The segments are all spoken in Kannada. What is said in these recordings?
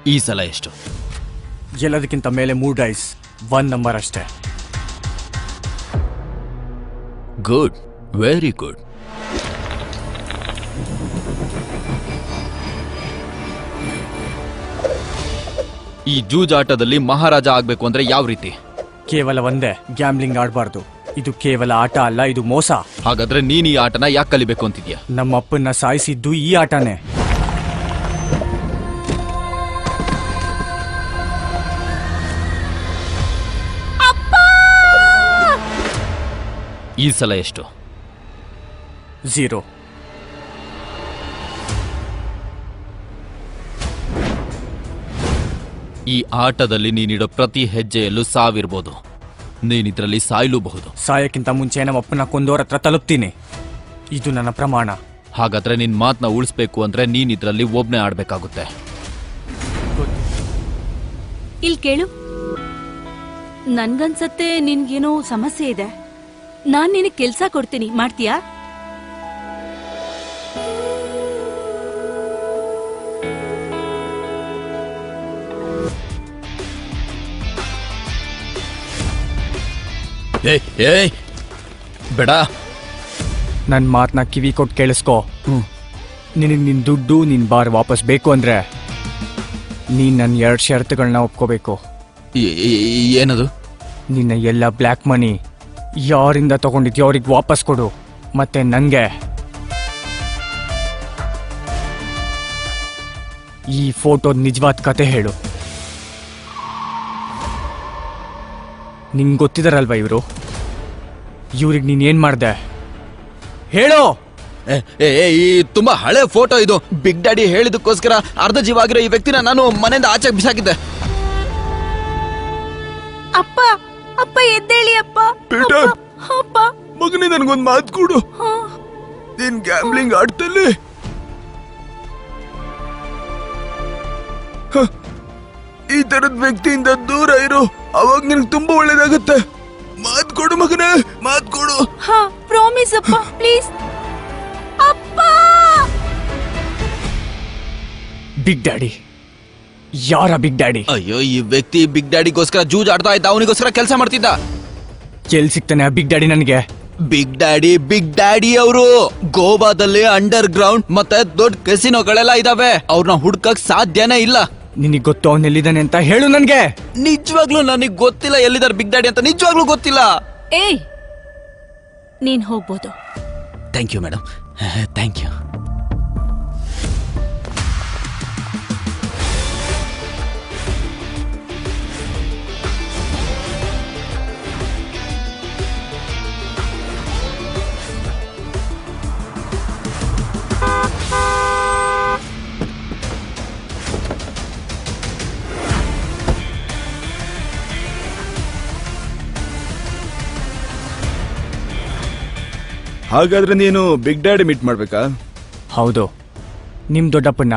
ಈ ಸಲ ಎಷ್ಟು? ಎಲ್ಲದಕ್ಕಿಂತ ಮೇಲೆ 3 ಡೈಸ್, 1 ನಂಬರ್ ಅಷ್ಟೇ. Good, very good. ಈ ಜೂಜಾಟದಲ್ಲಿ ಮಹಾರಾಜ ಆಗ್ಬೇಕು ಅಂದ್ರೆ ಯಾವ ರೀತಿ? ಕೇವಲ ಒಂದೇ, ಗ್ಯಾಮ್ಲಿಂಗ್ ಆಡಬಾರ್ದು. ಇದು ಕೇವಲ ಆಟ ಅಲ್ಲ, ಇದು ಮೋಸ. ಹಾಗಾದ್ರೆ ನೀನ್ ಈ ಆಟನ ಯಾಕೆ ಕಲಿಬೇಕು ಅಂತಿದ್ಯಾ? ನಮ್ಮ ಅಪ್ಪನ್ನ ಸಾಯಿಸಿದ್ದು ಈ ಆಟನೇ. ಈ ಸಲ ಎಷ್ಟು? 0. ಈ ಆಟದಲ್ಲಿ ನೀನಿಡೋ ಪ್ರತಿ ಹೆಜ್ಜೆಯಲ್ಲೂ ಸಾವಿರ್ಬೋದು. ನೀನಿದ್ರಲ್ಲಿ ಸಾಯಲೂಬಹುದು. ಸಾಯಕ್ಕಿಂತ ಮುಂಚೆ ನಮ್ಮ ಅಪ್ಪನ ಕೊಂದೋರ ಹತ್ರ ತಲುಪ್ತೀನಿ. ಇದು ನನ್ನ ಪ್ರಮಾಣ. ಹಾಗಾದ್ರೆ ನಿನ್ ಮಾತನ್ನ ಉಳಿಸ್ಬೇಕು ಅಂದ್ರೆ ನೀನ್ ಇದ್ರಲ್ಲಿ ಒಬ್ನೇ ಆಡ್ಬೇಕಾಗುತ್ತೆ. ಇಲ್ಲಿ ಕೇಳು, ನನ್ಗನ್ಸತ್ತೆ ನಿನ್ಗೇನೋ ಸಮಸ್ಯೆ ಇದೆ. ನಾನ್ ನಿನಗೆ ಕೆಲ್ಸ ಕೊಡ್ತೀನಿ, ಮಾಡ್ತೀಯಾ? ಬೇಡ, ನನ್ನ ಮಾತನ್ನ ಕಿವಿ ಕೊಟ್ಟು ಕೇಳಿಸ್ಕೋ. ನಿನಗೆ ನಿನ್ ದುಡ್ಡು, ನಿನ್ ಬಾರ್ ವಾಪಸ್ ಬೇಕು ಅಂದ್ರೆ ನೀನ್ ನನ್ನ 2 ಷರತ್ತುಗಳನ್ನ ಒಪ್ಕೋಬೇಕು. ಏನದು? ನಿನ್ನ ಎಲ್ಲ ಬ್ಲ್ಯಾಕ್ ಮನಿ ಯಾರಿಂದ ತಗೊಂಡಿದ್ಯೋ ಅವ್ರಿಗೆ ವಾಪಸ್ ಕೊಡು. ಮತ್ತೆ ನಂಗೆ ಈ ಫೋಟೋದ ನಿಜವಾದ ಕತೆ ಹೇಳು. ನಿಂಗೆ ಗೊತ್ತಿದಾರಲ್ವಾ ಇವ್ರಿಗೆ ನೀನ್ ಏನ್ ಮಾಡ್ದೆ ಹೇಳೋ. ಈ ತುಂಬಾ ಹಳೆ ಫೋಟೋ ಇದು. ಬಿಗ್ ಡ್ಯಾಡಿ ಹೇಳಿದಕ್ಕೋಸ್ಕರ ಅರ್ಧ ಜೀವ ಆಗಿರೋ ಈ ವ್ಯಕ್ತಿನ ನಾನು ಮನೆಯಿಂದ ಆಚೆಗೆ ಬಿಸಾಕಿದ್ದೆ. ಅಪ್ಪ, ಅಪ್ಪ ಎದ್ದೇಳಿ ಅಪ್ಪ. ಪೀಟರ್, ಅಪ್ಪ ಮಗನೇ ನನ್ಗೊಂದ್ ಮಾತು ಕೊಡು. ನೀನ್ ಗ್ಯಾಮ್ಲಿಂಗ್ ಆಡ್ತಲ್ಲಿ ಈ ತರದ ವ್ಯಕ್ತಿಯಿಂದ ದೂರ ಇರು. ಅವಾಗ ನಿನ್ಗೆ ತುಂಬಾ ಒಳ್ಳೇದಾಗುತ್ತೆ. ಮಾತ್ ಕೊಡು ಮಗನೇ, ಮಾತ್ ಕೊಡು. ಹಾ, ಪ್ರಾಮಿಸ್ ಅಪ್ಪ, ಪ್ಲೀಸ್ ಅಪ್ಪ. Big daddy? ಯಾರ ಬಿಗ್ ಡ್ಯಾಡಿ? ಅಯ್ಯೋ, ಈ ವ್ಯಕ್ತಿ ಬಿಗ್ ಡ್ಯಾಡಿಗೋಸ್ಕರ ಜೂಜ್ ಆಡ್ತಾ ಇದ್ದ. ಅವನಿಗೋಸ್ಕರ ಕೆಲಸ ಮಾಡ್ತಿದ್ದ. ಎಲ್ಲಿ ಸಿಗ್ತಾನೆ ಆ ಬಿಗ್ ಡ್ಯಾಡಿ ನನಗೆ? ಬಿಗ್ ಡ್ಯಾಡಿ ಅವರು ಗೋವಾದಲ್ಲಿ ಅಂಡರ್ ಗ್ರೌಂಡ್ ಮತ್ತೆ ದೊಡ್ಡ ಕೆಸಿನೋಗಳೆಲ್ಲ ಇದಾವೆ. ಅವ್ರನ್ನ ಹುಡ್ಕಕ್ ಸಾಧ್ಯನೇ ಇಲ್ಲ. ನಿನಗೆ ಗೊತ್ತು ಅವನ್ ಎಲ್ಲಿದ್ದಾನೆ ಅಂತ ಹೇಳು ನನ್ಗೆ. ನಿಜವಾಗ್ಲೂ ನನಗ್ ಗೊತ್ತಿಲ್ಲ ಎಲ್ಲಿದ್ದಾರೆ ಬಿಗ್ ಡ್ಯಾಡಿ ಅಂತ. ನಿಜವಾಗ್ಲೂ ಗೊತ್ತಿಲ್ಲ. ಏಯ್, ನೀನ್ ಹೋಗ್ಬೋದು. Thank you madam, thank you. ಹಾಗಾದ್ರೆ ನೀನು ಬಿಗ್ ಡ್ಯಾಡಿ ಮೀಟ್ ಮಾಡ್ಬೇಕಾ? ಹೌದು, ನಿಮ್ ದೊಡ್ಡಪ್ಪನ್ನ.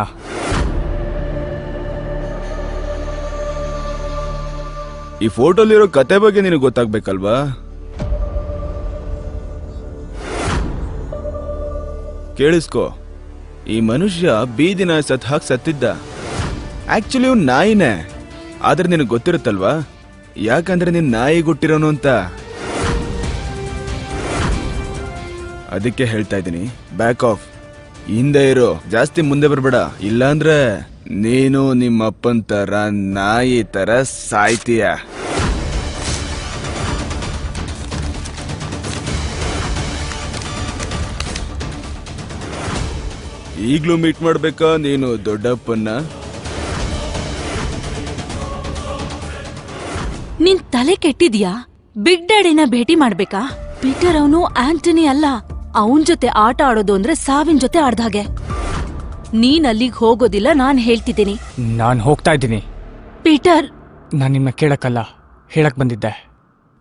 ಈ ಫೋಟೋಲಿರೋ ಕತೆ ಬಗ್ಗೆ ನಿನಗೆ ಗೊತ್ತಾಗ್ಬೇಕಲ್ವಾ? ಕೇಳಿಸ್ಕೋ, ಈ ಮನುಷ್ಯ ಬೀದಿನ ಸತ್ತಿದ್ದ. ಆಕ್ಚುಲಿ ಇವ್ನು ನಾಯಿನೇ. ಆದ್ರೆ ನಿನಗೆ ಗೊತ್ತಿರುತ್ತಲ್ವಾ, ಯಾಕಂದ್ರೆ ನೀನ್ ನಾಯಿ ಗುಟ್ಟಿರೋನು ಅಂತ. ಅದಕ್ಕೆ ಹೇಳ್ತಾ ಇದ್ದೀನಿ, ಬ್ಯಾಕ್ ಆಫ್, ಹಿಂದೆ ಇರೋ, ಜಾಸ್ತಿ ಮುಂದೆ ಬರ್ಬೇಡ. ಇಲ್ಲಾಂದ್ರೆ ನೀನು ನಿಮ್ಮ ಅಪ್ಪನ್ ತರ ನಾಯಿ ತರ ಸಾಯ್ತೀಯ. ಈಗ್ಲೂ ಮೀಟ್ ಮಾಡ್ಬೇಕಾ ನೀನು ದೊಡ್ಡಪ್ಪನ್ನ? ನಿನ್ ತಲೆ ಕೆಟ್ಟಿದ್ಯಾ? ಬಿಗ್ ಡ್ಯಾಡಿನ ಭೇಟಿ ಮಾಡ್ಬೇಕಾ? ಪೀಟರ್ ಅವನು ಆಂಟನಿ ಅಲ್ಲ. ಅವನ್ ಜೊತೆ ಆಟ ಆಡೋದು ಅಂದ್ರೆ ಸಾವಿನ ಜೊತೆ ಆಡ್ದಾಗೆ. ನೀನ್ ಅಲ್ಲಿಗೆ ಹೋಗೋದಿಲ್ಲ, ನಾನ್ ಹೇಳ್ತಿದ್ದೀನಿ. ನಾನ್ ಹೋಗ್ತಾ ಇದ್ದೀನಿ. ಪೀಟರ್, ನಾನ್ ನಿಮ್ನ ಕೇಳಕ್ಕಲ್ಲ, ಹೇಳಕ್ ಬಂದಿದ್ದೆ.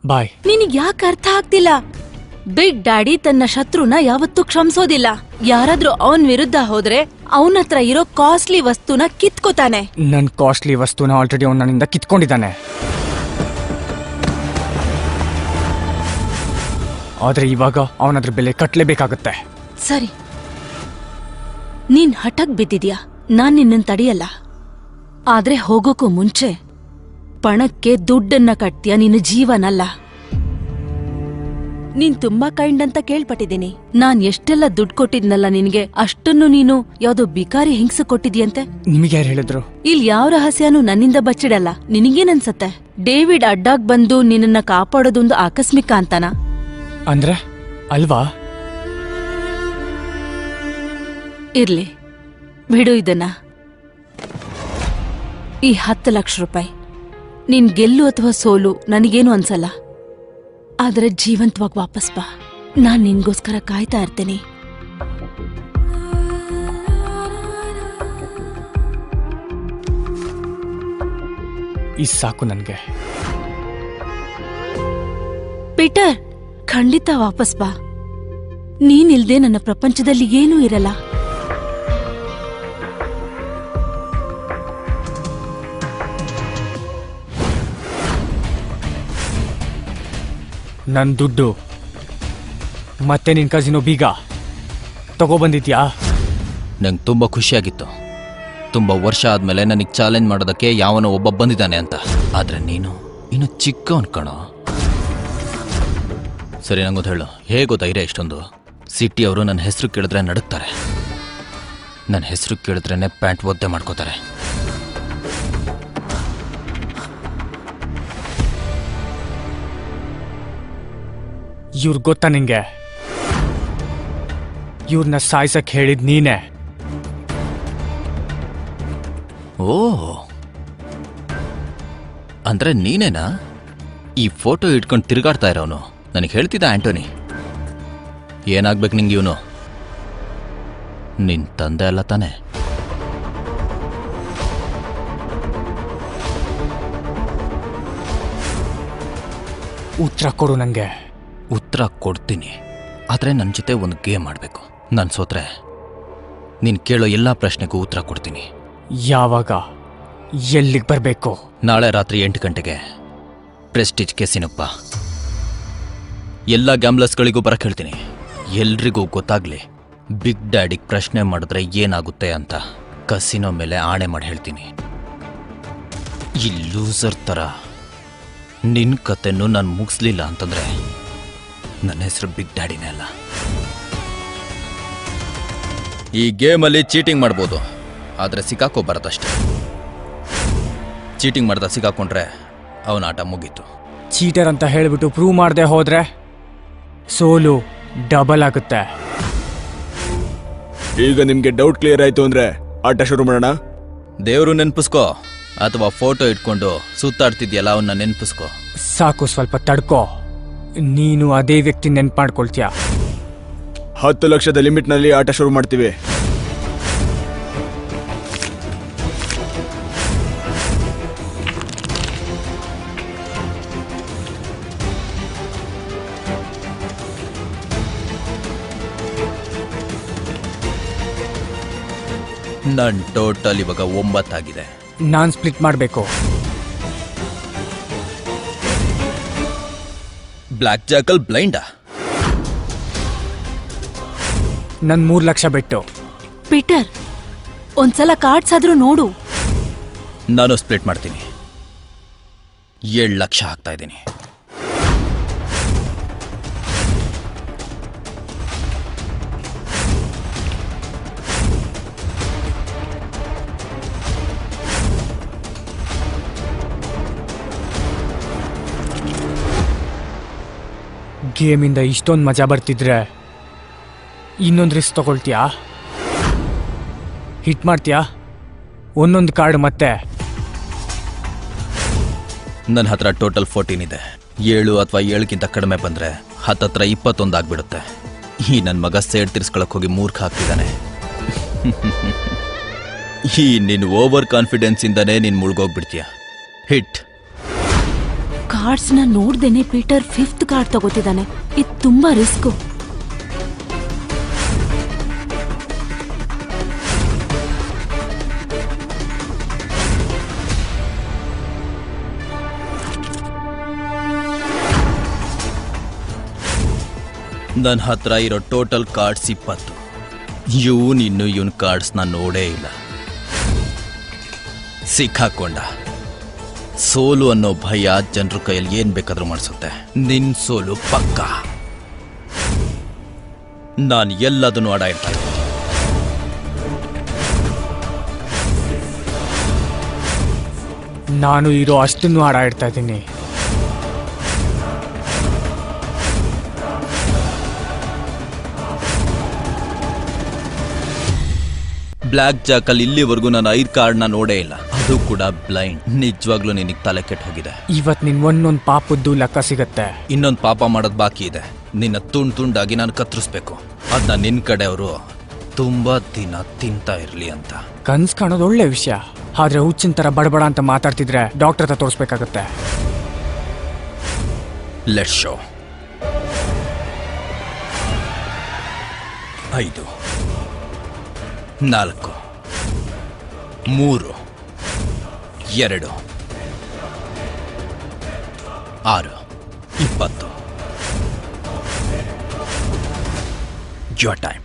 ಬಾಯ್. ನಿನಗ್ ಯಾಕೆ ಅರ್ಥ ಆಗ್ತಿಲ್ಲ? ಬಿಗ್ ಡ್ಯಾಡಿ ತನ್ನ ಶತ್ರುನ ಯಾವತ್ತೂ ಕ್ಷಮಿಸೋದಿಲ್ಲ. ಯಾರಾದ್ರೂ ಅವನ್ ವಿರುದ್ಧ ಹೋದ್ರೆ ಅವನ ಹತ್ರ ಇರೋ ಕಾಸ್ಟ್ಲಿ ವಸ್ತುನ ಕಿತ್ಕೋತಾನೆ. ನನ್ ಕಾಸ್ಟ್ಲಿ ವಸ್ತುನ ಆಲ್ರೆಡಿ ಅವ್ನು ನನ್ನಿಂದ ಕಿತ್ಕೊಂಡಿದ್ದಾನೆ. ಆದ್ರೆ ಇವಾಗ ಅವನದ್ರ ಬೆಲೆ ಕಟ್ಲೇಬೇಕಾಗತ್ತೆ. ಸರಿ, ನೀನ್ ಹಠಕ್ ಬಿದ್ದಿದ್ಯಾ, ನಾನ್ ನಿನ್ನನ್ ತಡೆಯಲ್ಲ. ಆದ್ರೆ ಹೋಗೋಕ್ಕೂ ಮುಂಚೆ ಪಣಕ್ಕೆ ದುಡ್ಡನ್ನ ಕಟ್ತೀಯ ನಿನ್ನ ಜೀವನಲ್ಲ. ನೀನ್ ತುಂಬಾ ಕೈಂಡ್ ಅಂತ ಕೇಳ್ಪಟ್ಟಿದ್ದೀನಿ. ನಾನ್ ಎಷ್ಟೆಲ್ಲ ದುಡ್ಡು ಕೊಟ್ಟಿದ್ನಲ್ಲ ನಿನ್ಗೆ, ಅಷ್ಟನ್ನು ನೀನು ಯಾವ್ದೋ ಬಿಕಾರಿ ಹಿಂಗ್ಸ ಕೊಟ್ಟಿದ್ಯಂತೆ. ನಿಮಗೆ ಯಾರು ಹೇಳಿದ್ರು? ಇಲ್ಲಿ ಯಾವ ರಹಸ್ಯನೂ ನನ್ನಿಂದ ಬಚ್ಚಿಡಲ್ಲ. ನಿನಗೇನನ್ಸತ್ತೆ? ಡೇವಿಡ್ ಅಡ್ಡಾಗ್ ಬಂದು ನಿನ್ನನ್ನ ಕಾಪಾಡೋದೊಂದು ಆಕಸ್ಮಿಕ ಅಂತನಾ? ಅಂದ್ರೆ ಅಲ್ವಾ? ಇರ್ಲಿ ಬಿಡು ಇದನ್ನ. ಈ 10 ಲಕ್ಷ ರೂಪಾಯಿ ನೀನ್ ಗೆಲ್ಲು ಅಥವಾ ಸೋಲು ನನಗೇನು ಅನ್ಸಲ್ಲ. ಆದ್ರೆ ಜೀವಂತವಾಗಿ ವಾಪಸ್ ಬಾ. ನಾನ್ ನಿನ್ಗೋಸ್ಕರ ಕಾಯ್ತಾ ಇರ್ತೇನೆ. ಈ ಸಾಕು ನನ್ಗೆ. ಪೀಟರ್, ಖಂಡಿತ ವಾಪಸ್ ಬಾ. ನೀನಿಲ್ದೆ ನನ್ನ ಪ್ರಪಂಚದಲ್ಲಿ ಏನೂ ಇರಲ್ಲ. ನನ್ ದುಡ್ಡು ಮತ್ತೆ ನಿನ್ ಕಸಿನೋ ಬೀಗ ತಗೊಬಂದಿದ್ಯಾ? ನಂಗೆ ತುಂಬಾ ಖುಷಿಯಾಗಿತ್ತು. ತುಂಬಾ ವರ್ಷ ಆದ್ಮೇಲೆ ನನಗೆ ಚಾಲೆಂಜ್ ಮಾಡೋದಕ್ಕೆ ಯಾವನೋ ಒಬ್ಬ ಬಂದಿದ್ದಾನೆ ಅಂತ. ಆದ್ರೆ ನೀನು ಇನ್ನು ಚಿಕ್ಕವನ್ ಕಣೋ. ಸರಿ, ನಂಗೊಂದು ಹೇಳು, ಹೇಗೋ ಧೈರ್ಯ ಇಷ್ಟೊಂದು? ಸಿಟಿ ಅವರು ನನ್ನ ಹೆಸರು ಕೇಳಿದ್ರೆ ನಡುಕ್ತಾರೆ. ನನ್ನ ಹೆಸರು ಕೇಳಿದ್ರೇನೆ ಪ್ಯಾಂಟ್ ಒದ್ದೆ ಮಾಡ್ಕೋತಾರೆ. ಇವ್ರ್ ಗೊತ್ತಾ ನಿಂಗೆ? ಇವ್ರನ್ನ ಸಾಯ್ಸಕ್ ಹೇಳಿದ್ ನೀನೆ. ಓ, ಅಂದ್ರೆ ನೀನೇನಾ ಈ ಫೋಟೋ ಇಟ್ಕೊಂಡು ತಿರುಗಾಡ್ತಾ ಇರೋನು? ನನಗೆ ಹೇಳ್ತಿದ್ದ ಆಂಟೋನಿ. ಏನಾಗ್ಬೇಕು ನಿಂಗೆ ಇವನು? ನಿನ್ ತಂದೆ ಅಲ್ಲ ತಾನೆ? ಉತ್ತರ ಕೊಡು ನಂಗೆ. ಉತ್ತರ ಕೊಡ್ತೀನಿ, ಆದ್ರೆ ನನ್ನ ಜೊತೆ ಒಂದು ಗೇಮ್ ಆಡಬೇಕು. ನಾನು ಸೋತ್ರೆ ನೀನು ಕೇಳೋ ಎಲ್ಲ ಪ್ರಶ್ನೆಗೂ ಉತ್ತರ ಕೊಡ್ತೀನಿ. ಯಾವಾಗ, ಎಲ್ಲಿಗೆ ಬರಬೇಕು? ನಾಳೆ ರಾತ್ರಿ 8 ಗಂಟೆಗೆ ಪ್ರೆಸ್ಟೀಜ್ ಕೆಸಿನಪ್ಪ. ಎಲ್ಲ ಗ್ಯಾಮ್ಲರ್ಸ್ಗಳಿಗೂ ಬರಕ್ಕೆ ಹೇಳ್ತೀನಿ. ಎಲ್ರಿಗೂ ಗೊತ್ತಾಗ್ಲಿ ಬಿಗ್ ಡ್ಯಾಡಿಗೆ ಪ್ರಶ್ನೆ ಮಾಡಿದ್ರೆ ಏನಾಗುತ್ತೆ ಅಂತ. ಕಸಿನೋ ಮೇಲೆ ಆಣೆ ಮಾಡಿ ಹೇಳ್ತೀನಿ. ಈ ಲೂಸರ್ ಥರ ನಿನ್ನ ಕತೆನೂ ನಾನು ಮುಗಿಸ್ಲಿಲ್ಲ ಅಂತಂದ್ರೆ ನನ್ನ ಹೆಸರು ಬಿಗ್ ಡ್ಯಾಡಿನೇ ಅಲ್ಲ. ಈ ಗೇಮಲ್ಲಿ ಚೀಟಿಂಗ್ ಮಾಡ್ಬೋದು, ಆದರೆ ಸಿಕ್ಕಾಕೋಬಾರದಷ್ಟೆ. ಚೀಟಿಂಗ್ ಮಾಡ್ದ ಸಿಕ್ಕಾಕೊಂಡ್ರೆ ಅವನ ಆಟ ಮುಗೀತು. ಚೀಟರ್ ಅಂತ ಹೇಳ್ಬಿಟ್ಟು ಪ್ರೂವ್ ಮಾಡದೆ ಹೋದ್ರೆ ಸೋಲು ಡಬಲ್ ಆಗುತ್ತೆ. ಈಗ ನಿಮ್ಗೆ ಡೌಟ್ ಕ್ಲಿಯರ್ ಆಯ್ತು ಅಂದ್ರೆ ಆಟ ಶುರು ಮಾಡೋಣ. ದೇವ್ರು ನೆನ್ಪಿಸ್ಕೋ, ಅಥವಾ ಫೋಟೋ ಇಟ್ಕೊಂಡು ಸುತ್ತಾಡ್ತಿದ್ಯಲ್ಲ ಅವನ್ನ ನೆನ್ಪಿಸ್ಕೋ. ಸಾಕು, ಸ್ವಲ್ಪ ತಡ್ಕೋ. ನೀನು ಅದೇ ವ್ಯಕ್ತಿ ನೆನ್ಪು ಮಾಡ್ಕೊಳ್ತೀಯ. 10 ಲಕ್ಷದ ಲಿಮಿಟ್ ನಲ್ಲಿ ಆಟ ಶುರು ಮಾಡ್ತೀವಿ. ನನ್ ಟೋಟಲ್ ಇವಾಗ 9 ಆಗಿದೆ. ನಾನ್ ಸ್ಪ್ಲಿಟ್ ಮಾಡಬೇಕು. ಬ್ಲ್ಯಾಕ್ ಜಾಕಲ್ ಬ್ಲೈಂಡಾ? ನನ್ 3 ಲಕ್ಷ ಬೆಟ್ಟು. ಪೀಟರ್, ಒಂದ್ಸಲ ಕಾರ್ಡ್ಸ್ ಆದ್ರೂ ನೋಡು. ನಾನು ಸ್ಪ್ಲಿಟ್ ಮಾಡ್ತೀನಿ. 7 ಲಕ್ಷ ಹಾಕ್ತಾ ಇದ್ದೀನಿ. ಗೇಮಿಂದ ಇಷ್ಟೊಂದು ಮಜಾ ಬರ್ತಿದ್ರೆ ಇನ್ನೊಂದು ರಿಸ್ಕ್ ತಗೊಳ್ತೀಯಾ? ಹಿಟ್ ಮಾಡ್ತೀಯಾ? ಒಂದೊಂದು ಕಾರ್ಡ್ ಮತ್ತೆ. ನನ್ನ ಹತ್ರ ಟೋಟಲ್ 14 ಇದೆ. 7 ಅಥವಾ 7ಗಿಂತ ಕಡಿಮೆ ಬಂದ್ರೆ ಹತ್ತತ್ರ 21 ಆಗ್ಬಿಡುತ್ತೆ. ಈ ನನ್ನ ಮಗ ಸೇಡ್ ತಿರ್ಸ್ಕೊಳಕ್ ಹೋಗಿ ಮೂರ್ಖ ಆಗ್ತಿದ್ದಾನೆ. ಈ ನಿನ್ ಓವರ್ ಕಾನ್ಫಿಡೆನ್ಸ್ ಇಂದಾನೇ ನೀನ್ ಮುಳುಗೋಗ್ಬಿಡ್ತೀಯ. ಹಿಟ್. ಕಾರ್ಡ್ಸ್ ನ ನೋಡ್ದೇನೆ ಪೀಟರ್ 5th ಕಾರ್ಡ್ ತಗೋತಿದ್ದಾನೆ. ಇದು ತುಂಬಾ ರಿಸ್ಕ್. ನನ್ನ ಹತ್ರ ಇರೋ ಟೋಟಲ್ ಕಾರ್ಡ್ಸ್ 20. ಇವನ್ ಕಾರ್ಡ್ಸ್ ನಾನು ನೋಡೇ ಇಲ್ಲ. ಸಿಕ್ಕಾಕೊಂಡ. ಸೋಲು ಅನ್ನೋ ಭಯ ಜನರ ಕೈಯಲ್ಲಿ ಏನ್ ಬೇಕಾದ್ರೂ ಮಾಡಿಸುತ್ತೆ. ನಿನ್ ಸೋಲು ಪಕ್ಕ. ನಾನು ಎಲ್ಲದನ್ನು ಆಡ ಇಡ್ತಾ ಇದ್ದೆ. ನಾನು ಇರೋ ಅಷ್ಟನ್ನು ಆಡ ಇಡ್ತಾ ಇದ್ದೀನಿ. ಬ್ಲ್ಯಾಕ್ ಜಾಕಲ್ಲಿ ಇಲ್ಲಿವರೆಗೂ ನಾನು 5 ಕಾರ್ಡ್ನ ನೋಡೇ ಇಲ್ಲ, ಅದು ಕೂಡ ಬ್ಲೈಂಡ್. ನಿಜವಾಗ್ಲೂ ನಿನಗೆ ತಲೆ ಕೆಟ್ಟು ಹೋಗಿದೆ. ಇವತ್ ನಿನ್ ಒಂದೊಂದ್ ಪಾಪದ್ದು ಲೆಕ್ಕ ಸಿಗತ್ತೆ. ಇನ್ನೊಂದು ಪಾಪ ಮಾಡೋದು ಬಾಕಿ ಇದೆ. ನಿನ್ನ ತುಂಡಾಗಿ ನಾನು ಕತ್ತರಿಸ್ಬೇಕು. ಅದನ್ನ ನಿನ್ ಕಡೆಯವರು ತುಂಬಾ ದಿನ ತಿಂತಾ ಇರ್ಲಿ ಅಂತ. ಕನ್ಸ್ ಕಾಣೋದು ಒಳ್ಳೆ ವಿಷಯ, ಆದ್ರೆ ಹುಚ್ಚಿನ ತರ ಬಡಬಡ ಅಂತ ಮಾತಾಡ್ತಿದ್ರೆ ಡಾಕ್ಟರ್ ಹತ್ರ ತೋರಿಸ್ಬೇಕಾಗತ್ತೆ. Let's show. 5 4 3 2 6 20. Your time.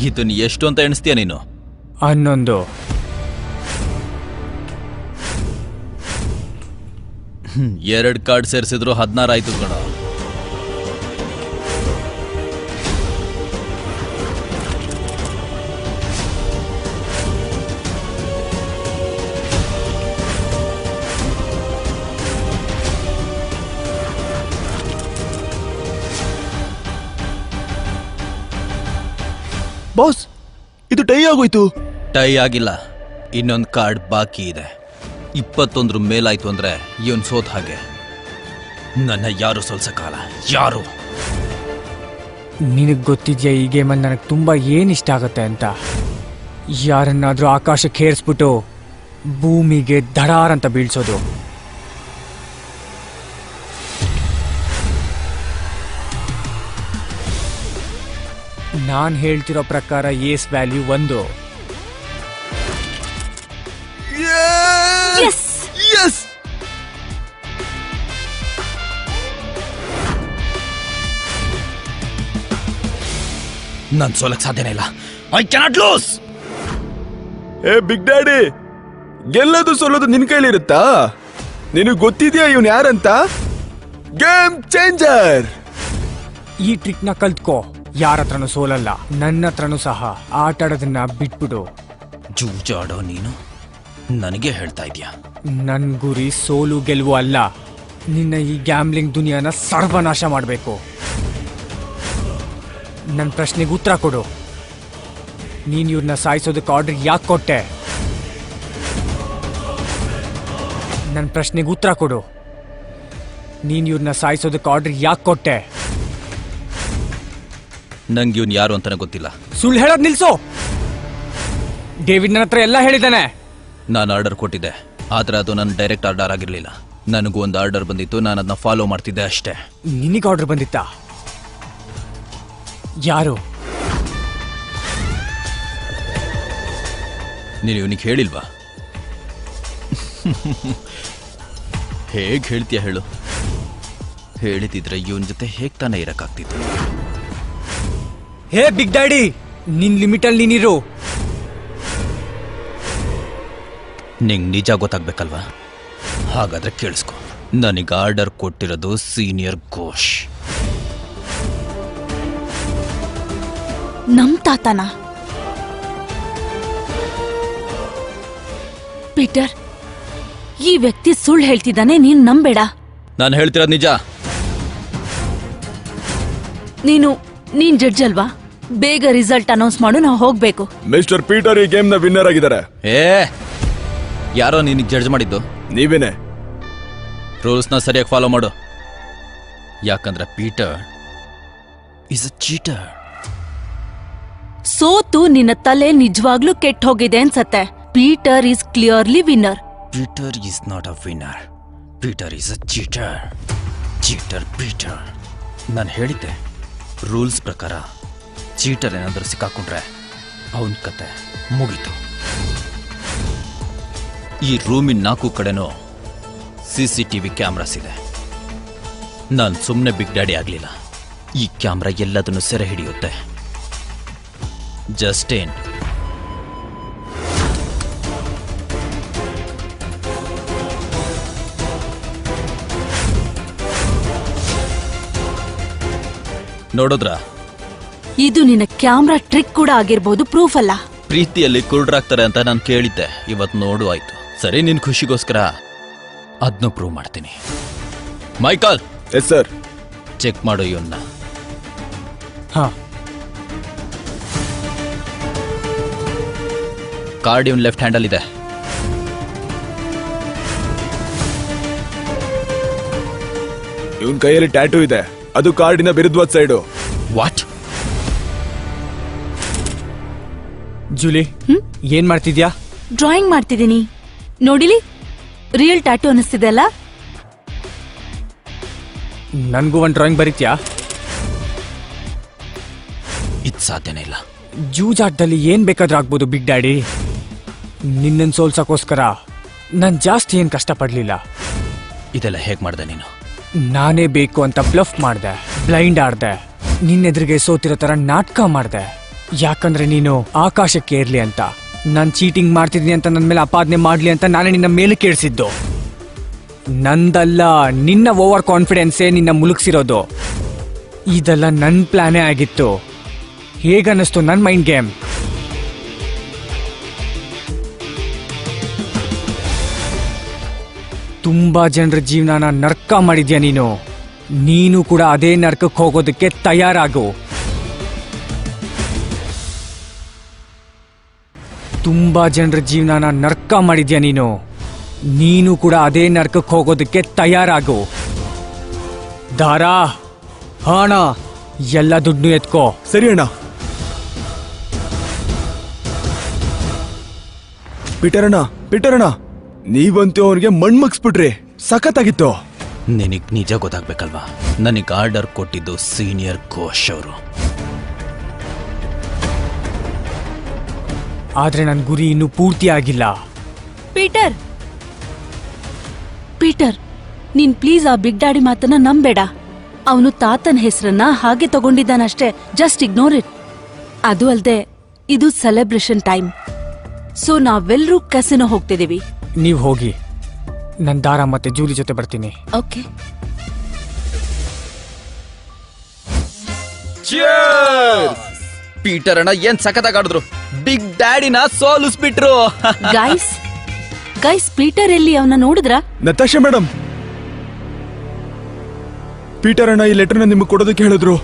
ಇದನ್ನು ಎಷ್ಟು ಅಂತ ಎಣಿಸ್ತೀಯ ನೀನು? 11. ಎರಡು ಕಾರ್ಡ್ ಸೇರಿಸಿದ್ರು 16 ಆಯ್ತು ಕಣ. ಬಾಸ್, ಇದು ಟೈ ಆಗೋಯ್ತು. ಟೈ ಆಗಿಲ್ಲ, ಇನ್ನೊಂದು ಕಾರ್ಡ್ ಬಾಕಿ ಇದೆ. 21 ಮೇಲಾಯ್ತು ಅಂದ್ರೆ ಇವನ್ ಸೋತ್ ಹಾಗೆ. ನನ್ನ ಯಾರು ಸೋಲ್ಸಕ್ಕಾಗಲ್ಲ, ಯಾರು. ನಿನಗ್ ಗೊತ್ತಿದ್ಯಾ ಈ ಗೇಮಲ್ಲಿ ನನಗೆ ತುಂಬಾ ಏನ್ ಇಷ್ಟ ಆಗತ್ತೆ ಅಂತ? ಯಾರನ್ನಾದ್ರೂ ಆಕಾಶಕ್ಕೆ ಹೇರಿಸ್ಬಿಟ್ಟು ಭೂಮಿಗೆ ಧಡಾರ್ ಅಂತ ಬೀಳ್ಸೋದು. ನಾನ್ ಹೇಳ್ತಿರೋ ಪ್ರಕಾರ ಏಸ್ ವ್ಯಾಲ್ಯೂ 1. Yes! Yes! ನನ್ ಸೋಲಕ್ ಸಾಧ್ಯನೇ ಇಲ್ಲ. I cannot lose. ಏ ಬಿಗ್ ಡ್ಯಾಡಿ, ಗೆಲ್ಲೋದು ಸೋಲೋದು ನಿನ್ ಕೈಲಿರುತ್ತಾ? ನಿನಗ್ ಗೊತ್ತಿದ್ಯಾ ಇವನ್ ಯಾರಂತ? Game changer. ಈ ಟ್ರಿಕ್ ನ ಕಲ್ತ್ಕೋ. ಯಾರ ಹತ್ರನೂ ಸೋಲಲ್ಲ, ನನ್ನ ಹತ್ರನೂ ಸಹ. ಆಟ ಆಡೋದನ್ನ ಬಿಟ್ಬಿಡು. ಜೂಜಾಡೋ ನೀನು ನನಗೆ ಹೇಳ್ತಾ ಇದೀಯ? ನನ್ ಗುರಿ ಸೋಲು ಗೆಲುವು ಅಲ್ಲ, ನಿನ್ನ ಈ ಗ್ಯಾಮ್ಲಿಂಗ್ ದುನಿಯಾನ ಸರ್ವನಾಶ ಮಾಡಬೇಕು. ನನ್ನ ಪ್ರಶ್ನೆಗೆ ಉತ್ತರ ಕೊಡು. ನೀನ್ ಇವ್ರನ್ನ ಸಾಯಿಸೋದಕ್ಕೆ ಆರ್ಡರ್ ಯಾಕೆ ಕೊಟ್ಟೆ? ನನ್ನ ಪ್ರಶ್ನೆಗೆ ಉತ್ತರ ಕೊಡು. ನೀನ್ ಇವ್ರನ್ನ ಸಾಯಿಸೋದಕ್ಕೆ ಆರ್ಡರ್ ಯಾಕೆ ಕೊಟ್ಟೆ? ನಂಗೆ ಇವನ್ ಯಾರು ಅಂತಾನೆ ಗೊತ್ತಿಲ್ಲ. ಸುಳ್ಳು ಹೇಳೋದ್ ನಿಲ್ಸು. ಡೇವಿಡ್ ನನ್ನ ಹತ್ರ ಎಲ್ಲ ಹೇಳಿದ್ದಾನೆ. ನಾನು ಆರ್ಡರ್ ಕೊಟ್ಟಿದ್ದೆ, ಆದ್ರೆ ಅದು ನನ್ನ ಡೈರೆಕ್ಟ್ ಆರ್ಡರ್ ಆಗಿರ್ಲಿಲ್ಲ. ನನಗೂ ಒಂದು ಆರ್ಡರ್ ಬಂದಿತ್ತು, ನಾನು ಅದನ್ನ ಫಾಲೋ ಮಾಡ್ತಿದ್ದೆ ಅಷ್ಟೇ. ನಿನಗೆ ಆರ್ಡರ್ ಬಂದಿತ್ತಾ? ಯಾರು? ನೀನು ಇವನಿಗೆ ಹೇಳಿಲ್ವಾ? ಹೇಗ್ ಹೇಳ್ತೀಯ ಹೇಳು? ಹೇಳಿದಿದ್ರೆ ಇವನ್ ಜೊತೆ ಹೇಗ್ ತಾನೇ ಇರಕ್ಕಾಗ್ತಿತ್ತು? ಹೇ ಬಿಗ್ ಡ್ಯಾಡಿ, ನಿನ್ ಲಿಮಿಟಲ್ಲಿ ನೀನಿರು. ನಿಂಗೆ ನಿಜ ಗೊತ್ತಾಗ್ಬೇಕಲ್ವಾ? ಹಾಗಾದ್ರೆ ಕೇಳಿಸ್ಕೊ. ನನಗೆ ಆರ್ಡರ್ ಕೊಟ್ಟಿರೋದು ಸೀನಿಯರ್ ಘೋಷ್. ನಮ್ ತಾತನ? ಪೀಟರ್, ಈ ವ್ಯಕ್ತಿ ಸುಳ್ಳು ಹೇಳ್ತಿದ್ದಾನೆ, ನೀನ್ ನಂಬೇಡ. ನಾನು ಹೇಳ್ತಿರೋದು ನಿಜ. ನೀನ್ ಜಡ್ಜ್ ಅಲ್ವಾ? ಬೇಗ ರಿಸಲ್ಟ್ ಅನೌನ್ಸ್ ಮಾಡು, ನಾವು ಹೋಗ್ಬೇಕು. ಮಿಸ್ಟರ್ ಪೀಟರ್ ಈ ಗೇಮ್ ನ ವಿನ್ನರ್ ಆಗಿದ್ದಾರೆ. ಯಾರೋ ನಿನಗೆ ಜಡ್ಜ್ ಮಾಡಿದ್ದು? ನೀವೇನೆ. ರೂಲ್ಸ್ನ ಸರಿಯಾಗಿ ಫಾಲೋ ಮಾಡು, ಯಾಕಂದ್ರೆ ಪೀಟರ್ ಇಸ್ ಅ ಚೀಟರ್. ಸೋತು ನಿನ್ನ ತಲೆ ನಿಜವಾಗ್ಲೂ ಕೆಟ್ಟ ಹೋಗಿದೆ ಅನ್ಸತ್ತೆ. Peter is clearly winner. Peter is not a winner. Peter is a cheater. Cheater Peter. ನಾನು ಹೇಳಿದ್ದೆ, ರೂಲ್ಸ್ ಪ್ರಕಾರ ಚೀಟರ್ ಏನಾದರೂ ಸಿಕ್ಕಾಕೊಂಡ್ರೆ ಅವನ ಕತೆ ಮುಗೀತು. ಈ ರೂಮಿನ 4 ಕಡೆನೂ CCTV ಕ್ಯಾಮ್ರಾಸ್ ಇದೆ. ನಾನು ಸುಮ್ಮನೆ ಬಿಗ್ ಡ್ಯಾಡಿ ಆಗಲಿಲ್ಲ. ಈ ಕ್ಯಾಮ್ರಾ ಎಲ್ಲದನ್ನು ಸೆರೆ ಹಿಡಿಯುತ್ತೆ. ಜಸ್ಟಿನ್, ನೋಡಿದ್ರಾ? ಇದು ನಿನ್ನ ಕ್ಯಾಮ್ರಾ ಟ್ರಿಕ್ ಕೂಡ ಆಗಿರ್ಬೋದು, ಪ್ರೂಫ್ ಅಲ್ಲ. ಪ್ರೀತಿಯಲ್ಲಿ ಕುರುಡ್ರಾಗ್ತಾರೆ ಅಂತ ನಾನು ಕೇಳಿದ್ದೆ, ಇವತ್ತು ನೋಡು ಆಯ್ತು. ಸರಿ, ನಿನ್ ಖುಷಿಗೋಸ್ಕರ ಅದನ್ನು ಪ್ರೂವ್ ಮಾಡ್ತೀನಿ. Michael, yes sir. ಚೆಕ್ ಮಾಡು ಇವನ್ನ. ಹಾ, ಕಾರ್ಡ್ ಇವನ್ ಲೆಫ್ಟ್ ಹ್ಯಾಂಡಲ್ ಇದೆ. ಇವನ್ ಕೈಯಲ್ಲಿ ಟ್ಯಾಟೂ ಇದೆ, ಅದು ಕಾರ್ಡಿನ ವಿರುದ್ಧವಾದ ಸೈಡು. ವಾಟ್? ಜೂಲಿ, ಏನ್ ಮಾಡ್ತಿದ್ಯಾ? ಡ್ರಾಯಿಂಗ್ ಮಾಡ್ತಿದ್ದೀನಿ. ನೋಡಿಲಿ, ರಿಯಲ್ ಟ್ಯಾಟೂ ಅನಿಸ್ತಿದೆ ಅಲ್ಲ? ನನ್ಗೂ ಒಂದ್ ಡ್ರಾಯಿಂಗ್ ಬರೀತ್ಯಾ? ಇದು ಸಾಧ್ಯನೇ ಇಲ್ಲ. ಜೂಜಾಟದಲ್ಲಿ ಏನ್ ಬೇಕಾದ್ರೂ ಆಗ್ಬೋದು ಬಿಗ್ ಡ್ಯಾಡಿ. ನಿನ್ನನ್ ಸೋಲ್ಸಕ್ಕೋಸ್ಕರ ನಾನ್ ಜಾಸ್ತಿ ಏನ್ ಕಷ್ಟಪಡ್ಲಿಲ್ಲ. ಇದೆಲ್ಲ ಹೇಗ್ ಮಾಡ್ದೆ ನೀನು? ನಾನೇ ಬೇಕು ಅಂತ ಬ್ಲಫ್ ಮಾಡ್ದೆ, ಬ್ಲೈಂಡ್ ಆಡ್ದೆ, ನಿನ್ನೆದ್ರಿಗೆ ಸೋತಿರೋ ತರ ನಾಟಕ ಮಾಡ್ದೆ. ಯಾಕಂದ್ರೆ ನೀನು ಆಕಾಶಕ್ಕೆ ಏರ್ಲಿ ಅಂತ, ನಾನ್ ಚೀಟಿಂಗ್ ಮಾಡ್ತಿದ್ದೀನಿ ಅಂತ ನನ್ನ ಮೇಲೆ ಅಪಾದನೆ ಮಾಡ್ಲಿ ಅಂತ ನಾನೇ ನಿನ್ನ ಮೇಲೆ ಕೇಳಿಸಿದ್ದು. ನಂದಲ್ಲ, ನಿನ್ನ ಓವರ್ ಕಾನ್ಫಿಡೆನ್ಸೇ ನಿನ್ನ ಮುಳುಗ್ಸಿರೋದು. ಇದೆಲ್ಲ ನನ್ ಪ್ಲಾನೇ ಆಗಿತ್ತು. ಹೇಗನ್ನಿಸ್ತು ನನ್ ಮೈಂಡ್ ಗೇಮ್? ತುಂಬಾ ಜನರ ಜೀವನನ ನರ್ಕ ಮಾಡಿದ್ಯಾ ನೀನು. ನೀನು ಕೂಡ ಅದೇ ನರ್ಕಕ್ಕೆ ಹೋಗೋದಕ್ಕೆ ತಯಾರಾಗು. ತುಂಬಾ ಜನರ ಜೀವನನ ನರ್ಕ ಮಾಡಿದ್ಯಾ ನೀನು. ನೀನು ಕೂಡ ಅದೇ ನರ್ಕಕ್ಕೆ ಹೋಗೋದಕ್ಕೆ ತಯಾರಾಗು. ದಾರಾ, ಹಣ, ಎಲ್ಲ ದುಡ್ಡು ಎತ್ಕೋ. ಸರಿ ಅಣ್ಣ. ಪೀಟರಣ್ಣ, ನೀವಂತೂ ಅವನಿಗೆ ಮಣ್ಮಗ್ಸ್ಬಿಟ್ರಿ. ಸಖತ್ತಾಗಿತ್ತು. ನಿನಗ್ ನಿಜ ಗೊತ್ತಾಗ್ಬೇಕಲ್ವಾ? ನನಗೆ ಆರ್ಡರ್ ಕೊಟ್ಟಿದ್ದು ಸೀನಿಯರ್ ಕೋಶ್ ಅವರು. ಆದ್ರೆ ನನ್ ಗುರಿ ಇನ್ನೂ ಪೂರ್ತಿ ಆಗಿಲ್ಲ. ಪೀಟರ್, ನೀನ್ ಪ್ಲೀಸ್ ಆ ಬಿಗ್ ಡ್ಯಾಡಿ ಮಾತನ್ನ ನಂಬೇಡ. ಅವನು ತಾತನ ಹೆಸರನ್ನ ಹಾಗೆ ತಗೊಂಡಿದ್ದಾನಷ್ಟೇ. Just ignore it. ಅದು ಅಲ್ದೆ ಇದು ಸೆಲೆಬ್ರೇಷನ್ ಟೈಮ್, ಸೊ ನಾವೆಲ್ಲರೂ ಕೆಸಿನೋ ಹೋಗ್ತಿದೀವಿ. ನೀವ್ ಹೋಗಿ, ನನ್ ದಾರಾ ಮತ್ತೆ ಜೂಲಿ ಜೊತೆ ಬರ್ತೀನಿ. ಓಕೆ. ಪೀಟರ್ ಅಣ್ಣ ಏನ್ ಸಖತ್ತಾಗಿ ಆಡಿದ್ರು. ಬಿಗ್ ಡ್ಯಾಡಿನ ಸೋಲಿಸ್ಬಿಟ್ರು. ಗೈಸ್, ಪೀಟರ್ ಎಲ್ಲಿ? ಅವನ ನೋಡಿದ್ರಾ? ನತಾಶಾ ಮೇಡಮ್, ಪೀಟರ್ ಅಣ್ಣ ಈ ಲೆಟರ್ನ ನಿಮಗೆ ಕೊಡೋದಕ್ಕೆ ಹೇಳಿದ್ರು.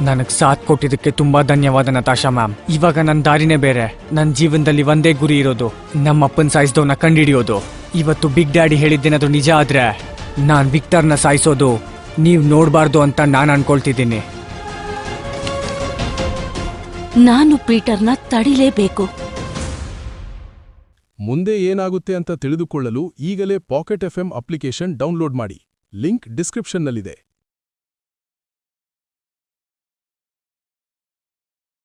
ನನಗ್ ಸಾಥ್ ಕೊಟ್ಟಿದ್ದಕ್ಕೆ ತುಂಬಾ ಧನ್ಯವಾದ ನತಾಶಾ ಮ್ಯಾಮ್. ಇವಾಗ ನನ್ನ ದಾರಿನೇ ಬೇರೆ. ನನ್ನ ಜೀವನದಲ್ಲಿ ಒಂದೇ ಗುರಿ ಇರೋದು, ನಮ್ಮಪ್ಪನ್ ಸಾಯಿಸಿದವನ್ನ ಕಂಡಿಡಿಯೋದು. ಇವತ್ತು ಬಿಗ್ ಡ್ಯಾಡಿ ಹೇಳಿದ್ದೇನಾದ್ರೂ ನಿಜ ಆದ್ರೆ ನಾನ್ ವಿಕ್ಟರ್ನ ಸಾಯಿಸೋದು ನೀವ್ ನೋಡ್ಬಾರ್ದು ಅಂತ ನಾನು ಅನ್ಕೊಳ್ತಿದ್ದೀನಿ. ನಾನು ಪೀಟರ್ನ ತಡಿಲೇಬೇಕು. ಮುಂದೆ ಏನಾಗುತ್ತೆ ಅಂತ ತಿಳಿದುಕೊಳ್ಳಲು ಈಗಲೇ ಪಾಕೆಟ್ ಎಫ್ಎಂ ಅಪ್ಲಿಕೇಶನ್ ಡೌನ್ಲೋಡ್ ಮಾಡಿ. ಲಿಂಕ್ ಡಿಸ್ಕ್ರಿಪ್ಷನ್ನಲ್ಲಿದೆ.